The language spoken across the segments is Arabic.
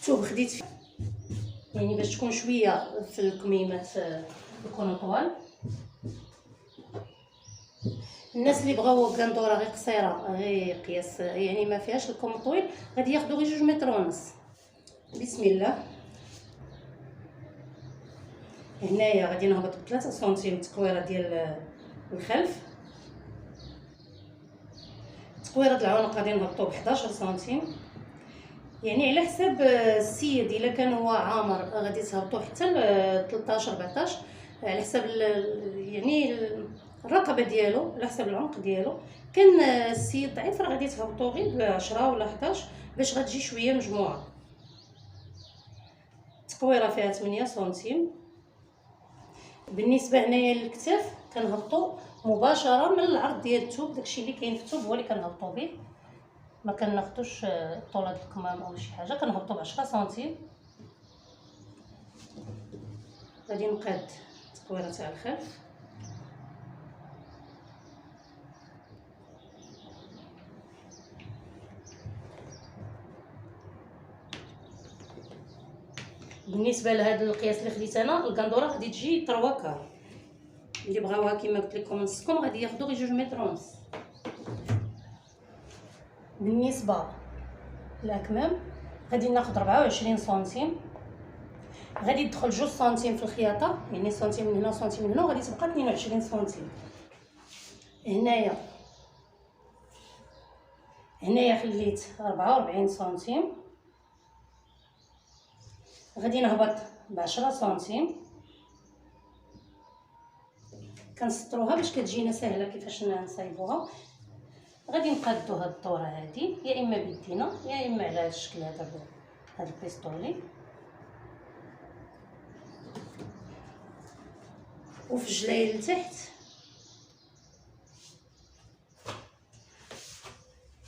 الثوب خديت يعني باش تكون شويه في الكميمات يكونوا طوال. الناس اللي بغاو قندوره غير قصيره غير قياس يعني ما فيهاش الكم طويل غادي ياخذوا غير 2 متر ونص. بسم الله. هنايا غادي نهبط ب3 سنتيم التكويره ديال الخلف. تكويره العنق غادي نهبطوا ب 11 سنتيم، يعني على حساب السيد. الا كان هو عامر غادي تهبطوا حتى ل 13 14 على حساب يعني الرقبه ديالو، على حساب العنق ديالو. كان السيد ضعيف راه غادي تهبطوا غير ب 10 ولا 11 باش غتجي شويه مجموعه. التكويره فيها 8 سنتيم. بالنسبه هنايا للكتاف كنهبطوا مباشره من العرض ديال الثوب، داكشي اللي كاين في الثوب هو اللي كنهبطوا به، ما كناخذوش طول هاد الكمام او شي حاجه. كنهبطوا ب 10 سنتيم. غادي نقاد التكويره تاع الخلف. بالنسبه لهذا القياس اللي خديت انا، القندوره غادي تجي 3 كار. اللي بغاوها كما قلت لكم نصكم غادي ياخذوا غير 2 متر ونص. بالنسبه للاكمام غادي ناخذ 24 سنتيم. غادي يدخل 2 سنتيم في الخياطه، يعني سنتيم من هنا وسنتيم من هنا، وغادي تبقى 22 سنتيم. هنايا خليت 44 سنتيم. غادي نهبط ب 10 سنتيم. كنسطروها باش كتجينا سهله كيفاش نصايبوها. غادي نقادو هاد الدوره هادي يا اما بيدينا يا اما على هاد الشكل هذا بهاد البيستولي. وفي الجلايه لتحت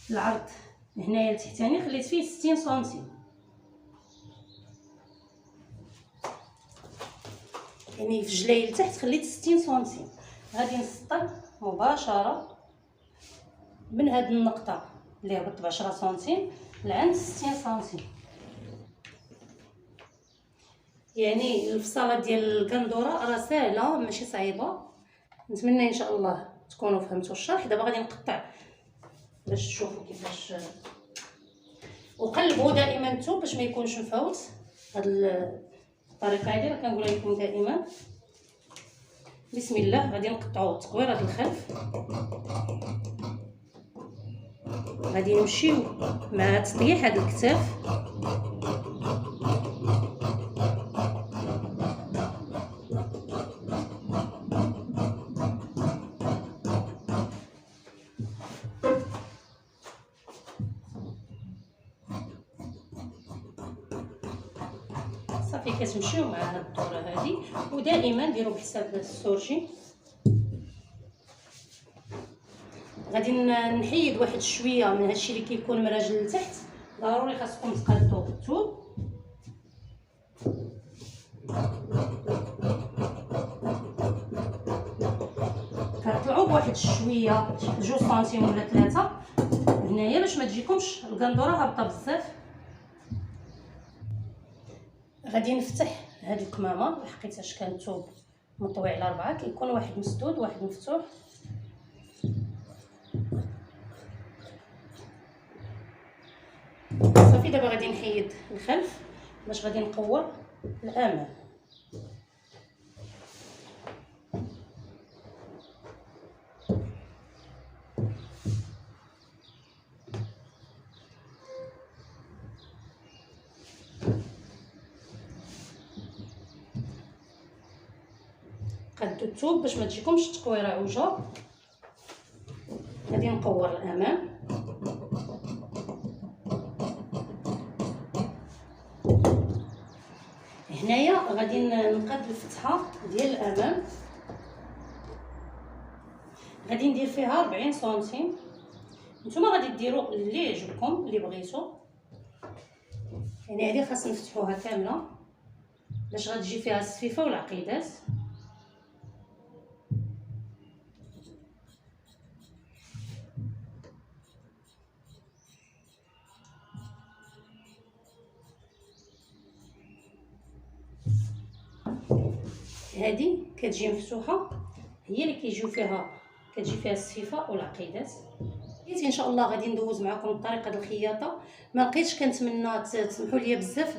العرض هنايا لتحتاني خليت فيه 60 سنتيم، يعني في الجلايه لتحت خليت 60 سنتيم. غادي نسطر مباشره من هاد النقطه اللي هبطت ب 10 سنتيم لعند 60 سنتيم. يعني الفصاله ديال القندوره راه سهله ماشي صعيبه. نتمنى ان شاء الله تكونوا فهمتوا الشرح. دابا غادي نقطع باش تشوفوا كيفاش. وقلبوا دائما الثوب باش ما يكونش مفوت. هاد الطريقه هذه راه كنقولها لكم دائما. بسم الله. غادي نقطعوا التكويره الخلف. غادي نمشيو مع تطيح هاد الكتاف. صافي كتمشيو مع هاد الدوره هادي. ودائما ديروا بحساب السورجي. غادي نحيد واحد شويه من هادشي اللي كيكون مراجل لتحت. ضروري خاصكم تقادوا الثوب. كنطلعوا بواحد شويه 2 سنتيم ولا 3 هنايا باش ما تجيكمش القندوره هابطه بزاف. غادي نفتح هاد الكمامه لحقيتاش كان الثوب مطوي على 4 كيكون واحد مسدود واحد مفتوح. صافي دابا غادي نحيد الخلف باش غادي نقور الامام. قادوا الثوب باش ما تجيكمش التقويره عوجه. غادي نقور الامام. هنايا غادي نقاد الفتحه ديال الامام. غادي ندير فيها 40 سنتيم. نتوما غادي ديروا اللي يعجبكم اللي بغيتو. يعني هذه خاص نفتحوها كامله باش غتجي فيها السفيفه والعقيدات. هذه كتجي مفتوحه، هي اللي كيجيو فيها كتجي فيها السفيفه والعقيدات. ان شاء الله غادي ندوز معكم الطريقه ديال الخياطه. ما لقيتش كنتمنى تسمحوا لي بزاف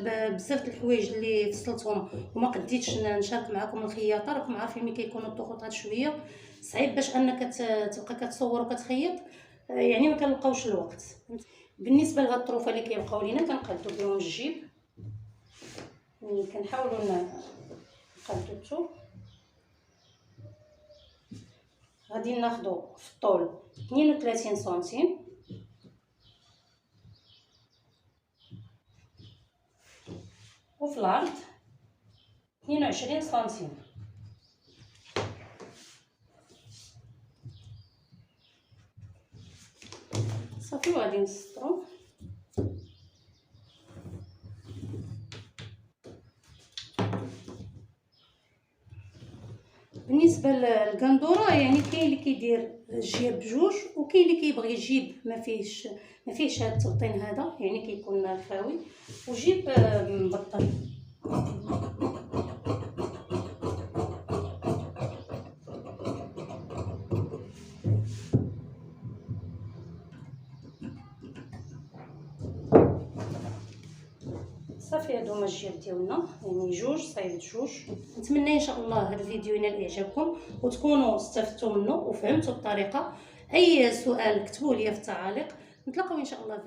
د الحوايج اللي فصلتهم وما قديتش نشارك معكم الخياطه. راكم عارفين ملي كيكونوا الضغوطات شويه صعيب باش انك تبقى كتصور وكتخيط، يعني ما كنلقاوش الوقت. بالنسبه لهاد الطروفه اللي كيبقاو لينا كنقادو بهم الجيب، يعني كنحاولوا نقادو الثوب. غادي ناخدو في الطول 32 سنتيم وفي العرض 22 سنتيم. صافي وغادي نسطرو. بالنسبه للقندوره يعني كاين اللي كيدير الجيب بجوج وكاين اللي كيبغي يجيب ما فيهش هذا التبطين هذا، يعني كيكون خاوي، وجيب مبطن. صافي هادو هما الجيب ديالنا، يعني جوج صايب جوج. نتمنى ان شاء الله هذا الفيديو ينال اعجابكم وتكونوا استفدتوا منه وفهمتوا الطريقه. اي سؤال كتبوه لي في التعاليق. نتلاقاو ان شاء الله في